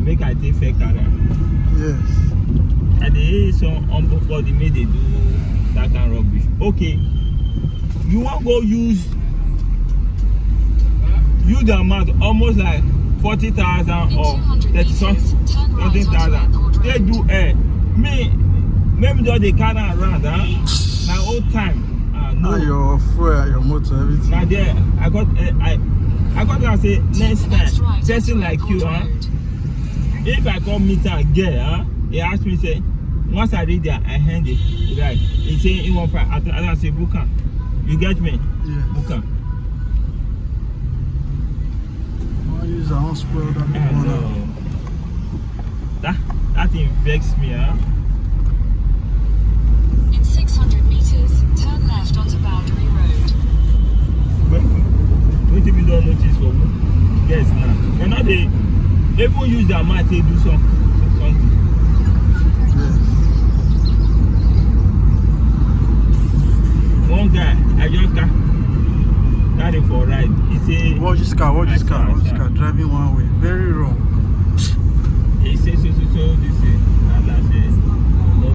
make I take fake car. Yes. And they some body made they do that kind of rubbish. Okay, you want go use the amount almost like 40,000 or 30 something thousand. They do me just they carry around, my old time. No. Your fuel, your motor, everything. Now there, I got to say next time, person like you, if I come meet her again, he asked me say, once I read there, I hand it. Right? He say he want fight. I say Buka, you get me? Yeah. Buka. I use our own spoil that. No. That thing vexes me, In 600 meters, turn left onto Boundary Road. What if you don't notice for me? Yes, now. You know they even use their mind to do something. Yes. One guy, I just carry for a ride. He say, Watch this car, driving one way. Very